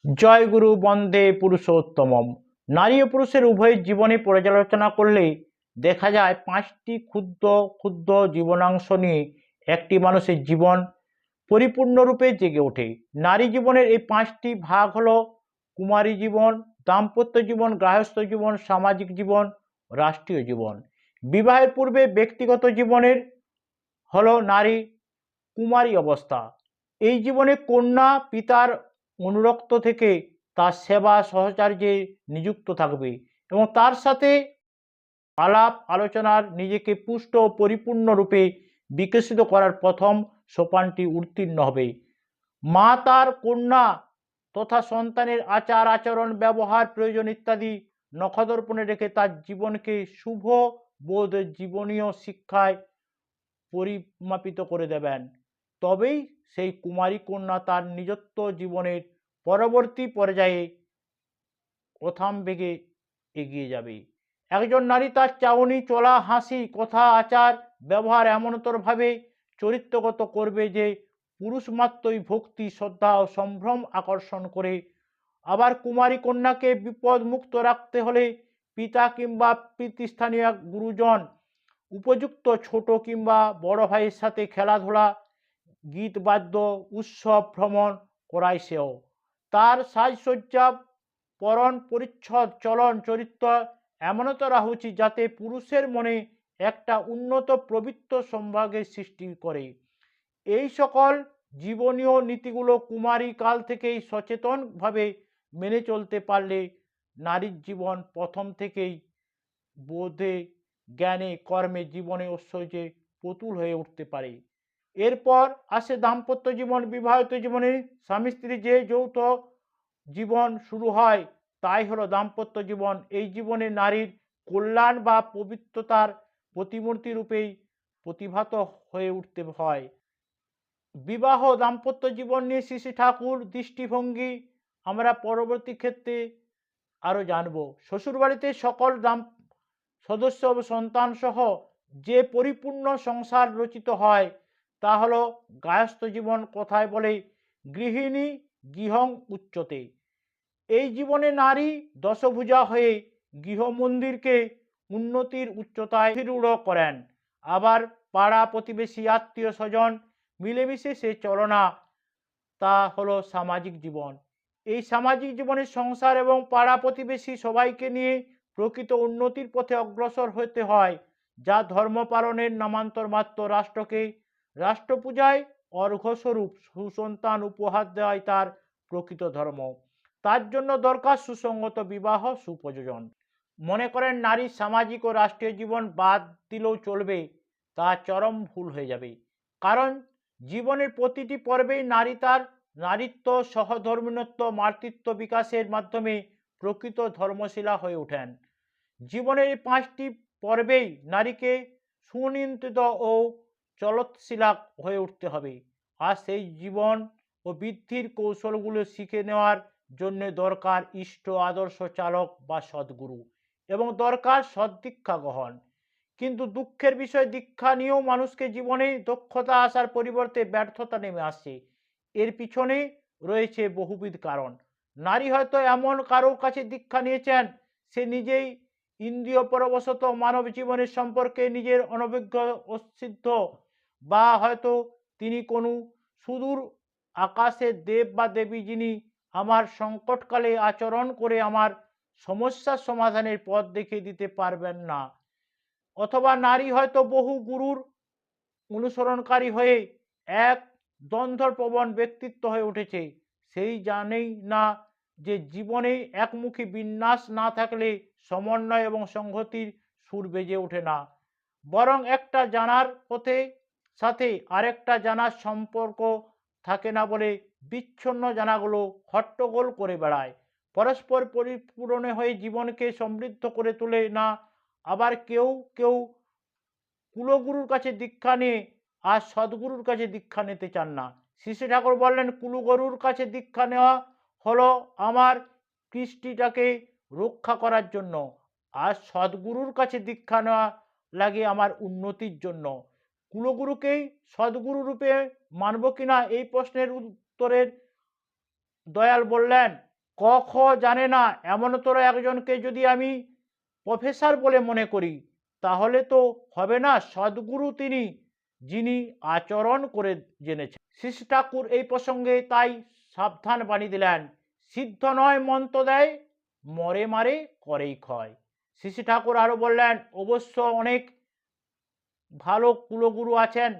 জয় গুরু বন্দে পুরুষোত্তমম। নারী ও পুরুষের উভয়ের জীবনে পর্যালোচনা করলে দেখা যায় পাঁচটি ক্ষুদ্র ক্ষুদ্র জীবনাংশ নিয়ে একটি মানুষের জীবন পরিপূর্ণরূপে জেগে ওঠে। নারী জীবনের এই পাঁচটি ভাগ হলো কুমারী জীবন, দাম্পত্য জীবন, গৃহস্থ জীবন, সামাজিক জীবন, রাষ্ট্রীয় জীবন। বিবাহের পূর্বে ব্যক্তিগত জীবনের হলো নারী কুমারী অবস্থা। এই জীবনে কন্যা পিতার অনুরক্ত থেকে তার সেবা সহচার্যে নিযুক্ত থাকবে এবং তার সাথে আলাপ আলোচনার নিজেকে পুষ্ট ও পরিপূর্ণরূপে বিকশিত করার প্রথম সোপানটি উত্তীর্ণ হবে। মা তার কন্যা তথা সন্তানের আচার আচরণ ব্যবহার প্রয়োজন ইত্যাদি নখদর্পণে রেখে তার জীবনকে শুভ বোধ জীবনীয় শিক্ষায় পরিমাপিত করে দেবেন। তবেই সেই কুমারী কন্যা তার নিজত্ব জীবনের পরবর্তী পর্যায়ে প্রথম বেগে এগিয়ে যাবে। একজন নারী তার চাউনি চলা হাসি কথা আচার ব্যবহার এমনতরভাবে চরিত্রগত করবে যে পুরুষ মাত্রই ভক্তি শ্রদ্ধা ও সম্ভ্রম আকর্ষণ করে। আবার কুমারী কন্যাকে বিপদ মুক্ত রাখতে হলে পিতা কিংবা পিতৃস্থানীয় গুরুজন উপযুক্ত ছোট কিংবা বড় ভাইয়ের সাথে খেলাধুলা গীত বাদ্য উৎসব ভ্রমণ করায় সেও। তার সাজসজ্জা পরণ পরিচ্ছদ চলন চরিত্র এমনতর রাখা উচিত যাতে পুরুষের মনে একটা উন্নত প্রবৃত্ত সম্ভাগের সৃষ্টি করে। এই সকল জীবনীয় নীতিগুলো কুমারী কাল থেকেই সচেতনভাবে মেনে চলতে পারলে নারীর জীবন প্রথম থেকেই বোধে জ্ঞানে কর্মে জীবনে ঐশ্বর্যে প্রতুল হয়ে উঠতে পারে। এরপর আসে দাম্পত্য জীবন। বিবাহিত জীবনে স্বামী স্ত্রী যে যৌথ জীবন শুরু হয় তাই হলো দাম্পত্য জীবন। এই জীবনে নারীর কল্যাণ বা পবিত্রতার প্রতিমূর্তি রূপেই প্রতিভাত হয়ে উঠতে হয়। বিবাহ দাম্পত্য জীবন নিয়ে শ্রী শ্রী ঠাকুর দৃষ্টিভঙ্গি আমরা পরবর্তী ক্ষেত্রে আরও জানব। শ্বশুরবাড়িতে সকল সদস্য ও সন্তান সহ যে পরিপূর্ণ সংসার রচিত হয় তা হলো গায়স্থ জীবন। কথায় বলে গৃহিণী গৃহং উচ্চতে। এই জীবনে নারী দশভুজা হয়ে গৃহমন্দিরকে উন্নতির উচ্চতায় রূঢ় করেন। আবার পাড়া প্রতিবেশী আত্মীয় স্বজন মিলেমিশে সে চলনা তা হলো সামাজিক জীবন। এই সামাজিক জীবনে সংসার এবং পাড়া প্রতিবেশী সবাইকে নিয়ে প্রকৃত উন্নতির পথে অগ্রসর হতে হয়, যা ধর্ম পালনের নামান্তর মাত্র। রাষ্ট্রকে রাষ্ট্রপূজায় অর্ঘ্যস্বরূপ সুসন্তান উপহার দেওয়াই তার প্রকৃত ধর্ম। তার জন্য দরকার সুসংগত বিবাহ সুপ্রযোজন। মনে করেন নারী সামাজিক ও রাষ্ট্রীয় জীবন বাদ দিলেও চলবে, তা চরম ভুল হয়ে যাবে। কারণ জীবনের প্রতিটি পর্বেই নারী তার নারীত্ব সহধর্মিণত্ব মাতৃত্ব বিকাশের মাধ্যমে প্রকৃত ধর্মশীলা হয়ে ওঠেন। জীবনের এই পাঁচটি পর্বেই নারীকে সুনিয়ন্ত্রিত ও চলৎশীলা হয়ে উঠতে হবে। আর সেই জীবন ও বৃদ্ধির কৌশলগুলো শিখে নেওয়ার জন্য দরকার ইষ্ট আদর্শ চালক বা সদ্গুরু এবং দরকার সদ্দীক্ষা গ্রহণ। কিন্তু দুঃখের বিষয় দীক্ষা নিয়েও মানুষকে জীবনে দক্ষতা আসার পরিবর্তে ব্যর্থতা নেমে আসছে। এর পিছনে রয়েছে বহুবিধ কারণ। নারী হয়তো এমন কারো কাছে দীক্ষা নিয়েছেন সে নিজেই ইন্দ্রিয় পরবশত মানব জীবনের সম্পর্কে নিজের অনভিজ্ঞ অসিদ্ধ, বা হয়তো তিনি কোনো সুদূর আকাশের দেব বা দেবী যিনি আমার সংকটকালে আচরণ করে আমার সমস্যার সমাধানের পথ দেখিয়ে দিতে পারবেন না। অথবা নারী হয়তো বহু গুরুর অনুসরণকারী হয়ে এক দ্বন্দ্বপ্রবণ ব্যক্তিত্ব হয়ে উঠেছে। সেই জানেই না যে জীবনে একমুখী বিন্যাস না থাকলে সমন্বয় এবং সংহতির সুর বেজে ওঠে না, বরং একটা জানার পথে সাথে আরেকটা জানার সম্পর্ক থাকে না বলে বিচ্ছিন্ন জানাগুলো হট্টগোল করে বেড়ায়, পরস্পর পরিপূরণে হয়ে জীবনকে সমৃদ্ধ করে তোলে না। আবার কেউ কেউ কুলগুরুর কাছে দীক্ষা নিয়ে আর সদ্গুরুর কাছে দীক্ষা নিতে চান না। শ্রী শ্রী ঠাকুর বললেন কুলগুরুর কাছে দীক্ষা নেওয়া হলো আমার কৃষ্টিটাকে রক্ষা করার জন্য, আর সদ্গুরুর কাছে দীক্ষা নেওয়া লাগে আমার উন্নতির জন্য। কুলগুরুকেই সদ্গুরু রূপে মানব কিনা এই প্রশ্নের উত্তরের দয়াল বললেন ক খ জানে না এমনতর একজনকে যদি আমি প্রফেসর বলে মনে করি, তাহলে তো হবে না। সদ্গুরু তিনি, যিনি আচরণ করে জেনেছেন। শ্রী ঠাকুর এই প্রসঙ্গে তাই সাবধান বাণী দিলেন, সিদ্ধ নয় মন্ত্র দেয়, মরে মারে করেই ক্ষয়। শ্রী ঠাকুর আরো বললেন, অবশ্য অনেক ভালো কুলগুরু আছেন,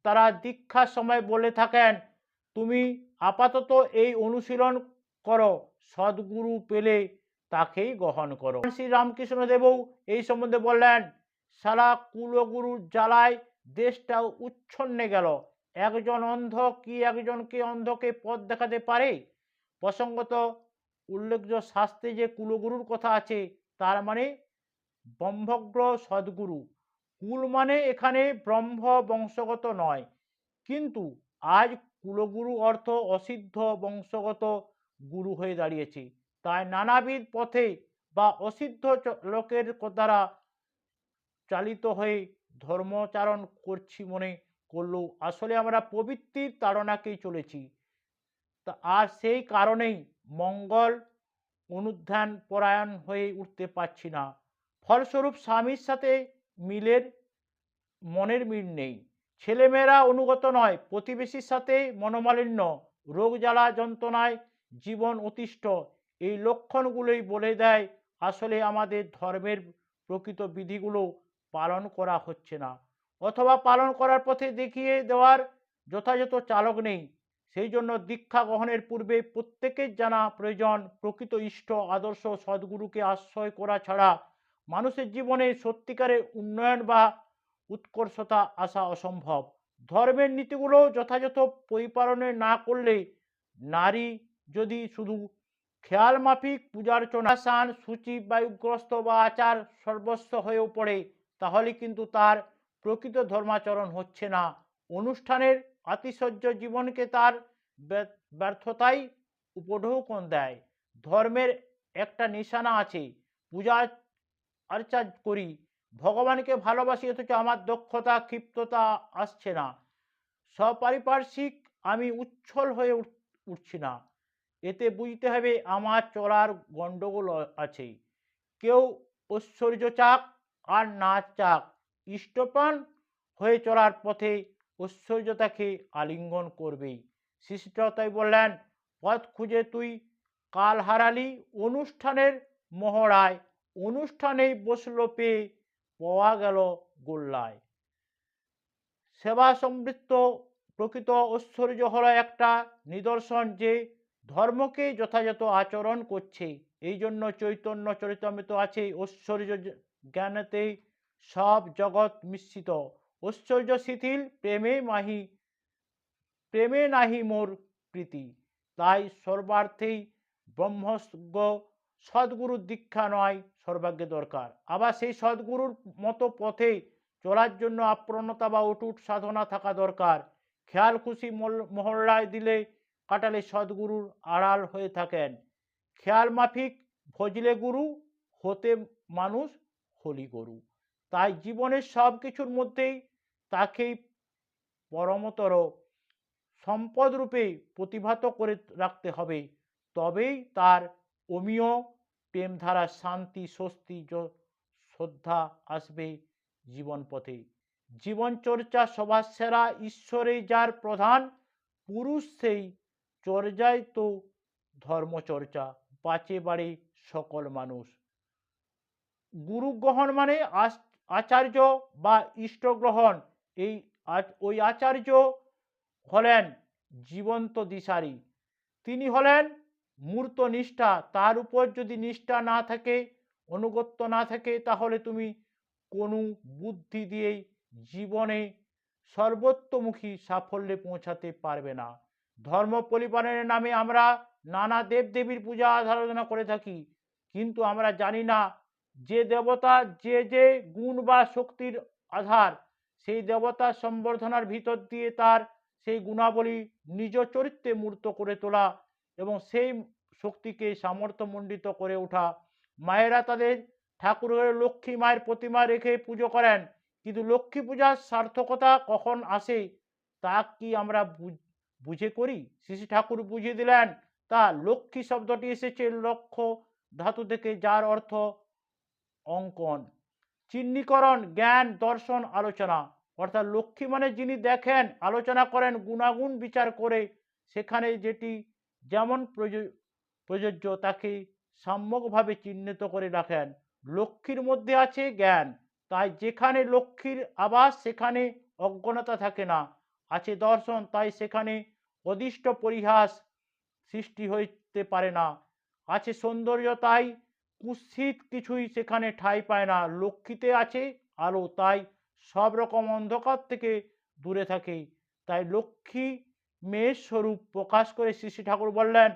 তারা দীক্ষার সময় বলে থাকেন, তুমি আপাতত এই অনুশীলন করো, সদ্গুরু পেলে তাকেই গ্রহণ করো। শ্রী রামকৃষ্ণ দেবও এই সম্বন্ধে বললেন, সারা কুলগুরুর জ্বালায় দেশটা উচ্ছন্নে গেল। একজন অন্ধ কি একজনকে অন্ধকে পথ দেখাতে পারে? প্রসঙ্গত উল্লেখ্য শাস্ত্রে যে কুলগুরুর কথা আছে, তার মানে ব্রহ্মজ্ঞ সদ্গুরু। কুল মানে এখানে ব্রহ্ম বংশগত নয়, কিন্তু আজ কুলগুরু অর্থ অসিদ্ধ বংশগত গুরু হয়ে দাঁড়িয়েছে। তাই নানাবিধ পথে বা অসিদ্ধ লোকের দ্বারা চালিত হয়ে ধর্মচারণ করছি মনে করলেও আসলে আমরা প্রবৃত্তির তাড়নাকেই চলেছি। তা আর সেই কারণেই মঙ্গল অনুধ্যান পরায়ণ হয়ে উঠতে পারছি না। ফলস্বরূপ স্বামীর সাথে মিলের মনের মিল নেই, ছেলেমেয়েরা অনুগত নয়, প্রতিবেশীর সাথে মনোমালিন্য, রোগ জ্বালা যন্ত্রণায় জীবন অতিষ্ঠ। এই লক্ষণগুলোই বলে দেয় আসলে আমাদের ধর্মের প্রকৃত বিধিগুলো পালন করা হচ্ছে না, অথবা পালন করার পথে দেখিয়ে দেওয়ার যথাযথ চালক নেই। সেই জন্য দীক্ষা গ্রহণের পূর্বে প্রত্যেকের জানা প্রয়োজন, প্রকৃত ইষ্ট আদর্শ সদ্গুরুকে আশ্রয় করা ছাড়া মানুষের জীবনে সত্যিকারের উন্নয়ন বা উৎকর্ষতা আসা অসম্ভব। ধর্মের নীতিগুলো যথাযথ পরিপালনে না করলে নারী যদি শুধু খেয়াল মাফিক পূজার্চনা, স্নান, সূচি, বায়ুগ্রস্ত বা আচার সর্বস্ব হয়েও পড়ে, তাহলে কিন্তু তার প্রকৃত ধর্মাচরণ হচ্ছে না। অনুষ্ঠানের আতিশয্য জীবনকে তার ব্যর্থতাই উপঢৌকন দেয়। ধর্মের একটা নিশানা আছে, পূজা আর্চা করি, ভগবানকে ভালোবাসি, অথচ আমার দক্ষতা ক্ষিপ্ততা আসছে না, সপারিপার্শ্বিক আমি উচ্ছল হয়ে উঠছি না। এতে বুঝতে হবে আমার চলার গণ্ডগোল আছে। কেউ ঐশ্বর্য চাক আর না চাক, ইষ্টপ্রাণ হয়ে চলার পথে ঐশ্বর্যতাকে আলিঙ্গন করবেই। শিষ্যতাই বললেন, পথ খুঁজে তুই কাল হারালি অনুষ্ঠানের মহড়ায়, অনুষ্ঠানেই বসল পেয়ে পাওয়া গেল গোল্লায়। সেবা সমৃদ্ধ প্রকৃত ঐশ্বর্য হলো একটা নিদর্শন যে ধর্মকে যথাযথ আচরণ করছে। এই জন্য চৈতন্য চরিতামৃত আছে, ঐশ্বর্য জ্ঞানেতেই সব জগৎ মিশ্রিত, ঐশ্বর্য শিথিল প্রেমে নাহি মোর প্রীতি। তাই সর্বার্থেই ব্রহ্মজ্ঞ সদ্গুরুর দীক্ষা নয় সর্বাগ্যে দরকার। আবার সেই সদ্গুরুর মতো পথে চলার জন্য আপ্রণতা বা অটুট সাধনা থাকা দরকার। খেয়াল খুশি মহল্লায় দিলে কাটালে সদ্গুরুর আড়াল হয়ে থাকেন। খেয়াল মাফিক ভজলে গুরু, হতে মানুষ হলি গরু। তাই জীবনের সব কিছুর মধ্যেই তাকেই পরমতর সম্পদ রূপে প্রতিভাত করে রাখতে হবে, তবেই তার অমীয় প্রেমধারা শান্তি স্বস্তি শ্রদ্ধা আসবে জীবন পথে। জীবন চর্চা সবার সেরা, ঈশ্বরেই যার প্রধান পুরুষ, সেই চর্যায় তো ধর্মচর্চা, বাঁচে বাড়ে সকল মানুষ। গুরু গ্রহণ মানে আচার্য বা ইষ্ট গ্রহণ। এই ওই আচার্য হলেন জীবন্ত দিশারি, তিনি হলেন মূর্ত নিষ্ঠা। তার উপর যদি নিষ্ঠা না থাকে, অনুগত্য না থাকে, তাহলে তুমি কোনো বুদ্ধি দিয়েই জীবনে সর্বত্রমুখী সাফল্যে পৌঁছাতে পারবে না। ধর্ম পরিপালনের নামে আমরা নানা দেবদেবীর পূজা আরাধনা করে থাকি, কিন্তু আমরা জানি না যে দেবতা যে যে গুণ বা শক্তির আধার, সেই দেবতার সম্বর্ধনার ভিতর দিয়ে তার সেই গুণাবলী নিজ চরিত্রে মূর্ত করে তোলা এবং সেই শক্তিকে সামর্থ্যমণ্ডিত করে ওঠা। মায়েরা তাদের ঠাকুরের লক্ষ্মী মায়ের প্রতিমা রেখে পুজো করেন, কিন্তু লক্ষ্মী পূজার সার্থকতা কখন আসে তা কি আমরা বুঝে করি? শ্রী ঠাকুর বুঝিয়ে দিলেন, তা লক্ষ্মী শব্দটি এসেছে লক্ষ্য ধাতু থেকে, যার অর্থ অঙ্কন। চিহ্নিকরণ, জ্ঞান, দর্শন, আলোচনা, অর্থাৎ লক্ষ্মী মানে যিনি দেখেন, আলোচনা করেন, গুণাগুণ বিচার করে সেখানে যেটি যেমন প্রযোজ্য তাকে সম্যকভাবে চিহ্নিত করে রাখেন। লক্ষ্মীর মধ্যে আছে জ্ঞান, তাই যেখানে লক্ষ্মীর আবাস সেখানে অজ্ঞানতা থাকে না। আছে দর্শন, তাই সেখানে অদিষ্ট পরিহাস সৃষ্টি হইতে পারে না। আছে সৌন্দর্য, তাই কুৎসিত কিছুই সেখানে ঠাঁই পায় না। লক্ষ্মীতে আছে আলো, তাই সব রকম অন্ধকার থেকে দূরে থাকে। তাই লক্ষ্মী মেয়ের স্বরূপ প্রকাশ করে শ্রী শ্রী ঠাকুর বললেন,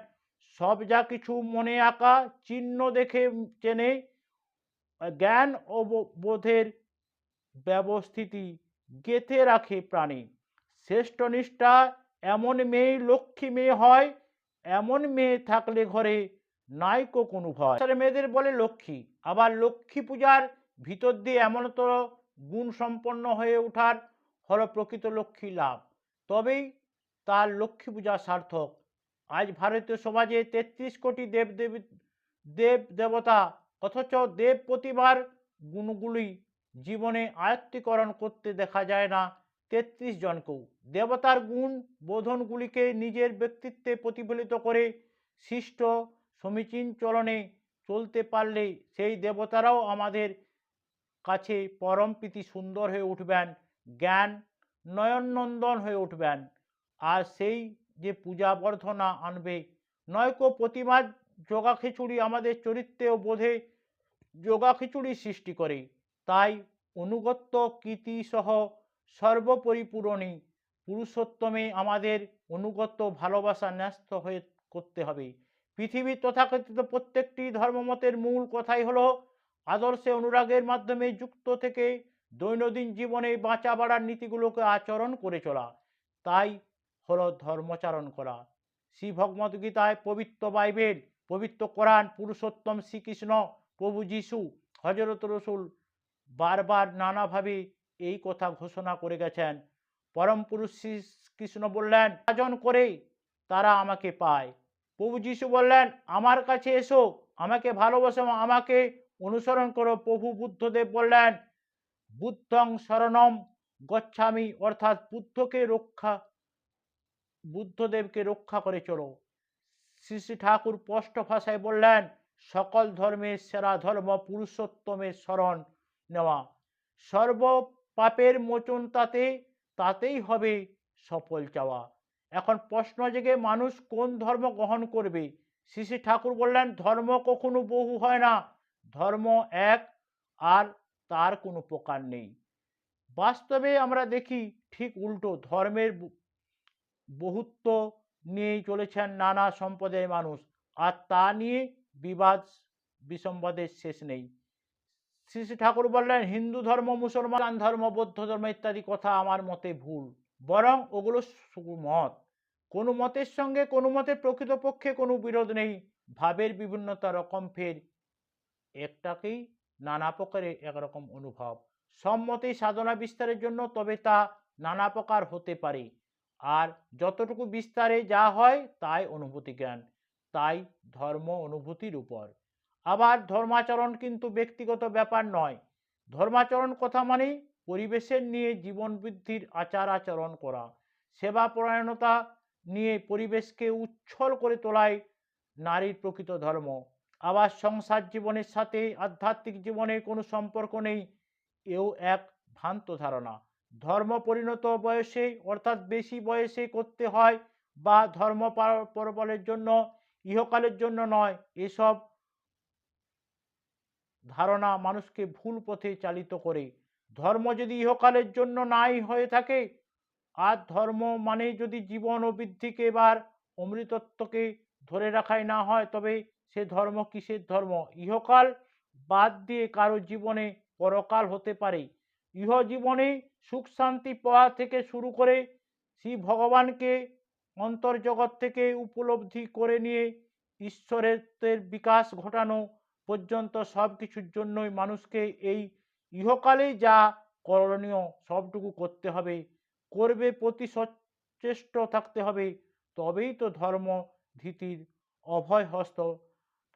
সব যা কিছু মনে আঁকা চিহ্ন দেখে চেনে, জ্ঞান ও বোধের ব্যবস্থিতি গেঁথে রাখে প্রাণে। শ্রেষ্ঠ নিষ্ঠা এমন মেয়ে লক্ষ্মী মেয়ে হয়, এমন মেয়ে থাকলে ঘরে নাইকো কোনো ভয়। মেয়েদের বলে লক্ষ্মী। আবার লক্ষ্মী পূজার ভিতর দিয়ে এমনতর গুণ সম্পন্ন হয়ে ওঠার হলো প্রকৃত লক্ষ্মী লাভ, তবেই তার লক্ষ্মী পূজা সার্থক। আজ ভারতীয় সমাজে ৩৩ কোটি দেব দেবতা, অথচ দেব প্রতিমার গুণগুলি জীবনে আয়ত্তীকরণ করতে দেখা যায় না ৩৩ জনকেও। দেবতার গুণ বোধনগুলিকে নিজের ব্যক্তিত্বে প্রতিফলিত করে সৃষ্ট সমীচীন চলনে চলতে পারলে সেই দেবতারাও আমাদের কাছে পরম প্রীতি সুন্দর হয়ে উঠবেন, জ্ঞান নয়ননন্দন হয়ে উঠবেন। আর সেই যে পূজা বর্ধনা আনবে, নয়কো প্রতিমার যোগা খিচুড়ি আমাদের চরিত্রে ও বোধে যোগা খিচুড়ি সৃষ্টি করে। তাই অনুগত্য কীর্তি সহ সর্বপরিপূরণী পুরুষোত্তমে আমাদের অনুগত্য ভালোবাসা ন্যস্ত হয়ে করতে হবে। পৃথিবীর তথাকথিত প্রত্যেকটি ধর্মমতের মূল কথাই হলো আদর্শে অনুরাগের মাধ্যমে যুক্ত থেকে দৈনন্দিন জীবনে বাঁচা বাড়ার নীতিগুলোকে আচরণ করে চলা, তাই হলো ধর্মচারণ করা। শ্রী ভগবদ্গীতায়, পবিত্র বাইবেল, পবিত্র কোরআন, পুরুষোত্তম শ্রীকৃষ্ণ, প্রভু যিশু, হজরত রসুল বারবার নানাভাবে এই কথা ঘোষণা করে গেছেন। পরম পুরুষ শ্রীকৃষ্ণ বললেন, সাধন করে তারা আমাকে পায়। প্রভু যিশু বললেন, আমার কাছে এসো, আমাকে ভালোবাসো, আমাকে অনুসরণ করো। প্রভু বুদ্ধদেব বললেন, বুদ্ধং শরণম গচ্ছামি, অর্থাৎ বুদ্ধদেবকে রক্ষা করে চলো। শ্রী শ্রী ঠাকুর স্পষ্ট ভাষায় বললেন, সকল ধর্মের সেরা ধর্ম পুরুষোত্তমের শরণ নেওয়া। সর্ব পাপের মোচন তাতেই হবে সফল চাওয়া। এখন প্রশ্ন জেগে মানুষ কোন ধর্ম গ্রহণ করবে? শ্রী শ্রী ঠাকুর বললেন, ধর্ম কখনো বহু হয় না, ধর্ম এক, আর তার কোনো প্রকার নেই। বাস্তবে আমরা দেখি ঠিক উল্টো, ধর্মের বহুত্ব নিয়েই চলেছেন নানা সম্প্রদায়ের মানুষ, আর তা নিয়ে বিবাদ বিসম্বাদের শেষ নেই। শ্রী শ্রী ঠাকুর বললেন, হিন্দু ধর্ম, মুসলমান ধর্ম, বৌদ্ধ ধর্ম ইত্যাদি কথা আমার মতে ভুল, বরং ওগুলো সুমত। কোনো মতের সঙ্গে কোনো মতের প্রকৃতপক্ষে কোনো বিরোধ নেই। ভাবের বিভিন্নতা রকম ফের একটাকেই নানা প্রকারে একরকম অনুভব। সব মতেই সাধনা বিস্তারের জন্য, তবে তা নানা প্রকার হতে পারে, আর যতটুকু বিস্তারে যা হয় তাই অনুভূতি জ্ঞান, তাই ধর্ম অনুভূতির উপর। আবার ধর্মাচরণ কিন্তু ব্যক্তিগত ব্যাপার নয়। ধর্মাচরণ কথা মানে পরিবেশের নিয়ে জীবন বৃদ্ধির আচার আচরণ করা, সেবা পরায়ণতা নিয়ে পরিবেশকে উচ্ছল করে তোলাই নারীর প্রকৃত ধর্ম। আবার সংসার জীবনের সাথে আধ্যাত্মিক জীবনের কোনো সম্পর্ক নেই, এও এক ভ্রান্ত ধারণা। ধর্ম পরিণত বয়সে, অর্থাৎ বেশি বয়সে করতে হয়, বা ধর্ম পরবলের জন্য, ইহকালের জন্য নয়। এসব ধারণা মানুষকে ভুল পথে চালিত করে। ধর্ম যদি ইহকালের জন্য নাই হয়ে থাকে, আর ধর্ম মানে যদি জীবন ও বৃদ্ধিকে এবার অমৃতত্বকে ধরে রাখাই না হয়, তবে সে ধর্ম কিসের ধর্ম? ইহকাল বাদ দিয়ে কারো জীবনে পরকাল হতে পারে। ইহ জীবনে সুখ শান্তি পাওয়া থেকে শুরু করে শ্রী ভগবানকে অন্তর্জগৎ থেকে উপলব্ধি করে নিয়ে ঈশ্বরের বিকাশ ঘটানো পর্যন্ত সব কিছুর জন্যই মানুষকে এই ইহকালে যা করণীয় সবটুকু করতে হবে, করবে প্রতি সচেষ্ট থাকতে হবে, তবেই তো ধর্ম ধীতির অভয় হস্ত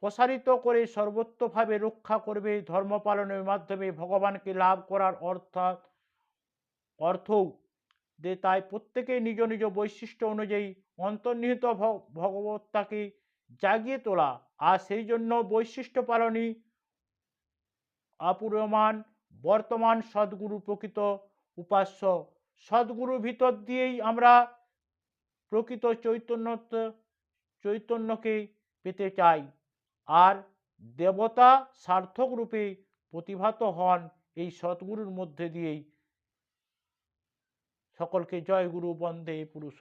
প্রসারিত করে সর্বত্রভাবে রক্ষা করবে। ধর্ম পালনের মাধ্যমে ভগবানকে লাভ করার অর্থও যে তাই প্রত্যেকেই নিজ নিজ বৈশিষ্ট্য অনুযায়ী অন্তর্নিহিত ভগবত্তাকে জাগিয়ে তোলা, আর সেই জন্য বৈশিষ্ট্য পালনই অপূর্যমান বর্তমান সদ্গুরু প্রকৃত উপাস্য। সদ্গুরুর ভিতর দিয়েই আমরা প্রকৃত চৈতন্যকে পেতে চাই, আর দেবতা সার্থক রূপে প্রতিভাত হন এই সদ্গুরুর মধ্যে দিয়েই। সকলকে জয় গুরু, বন্দে পুরুষ।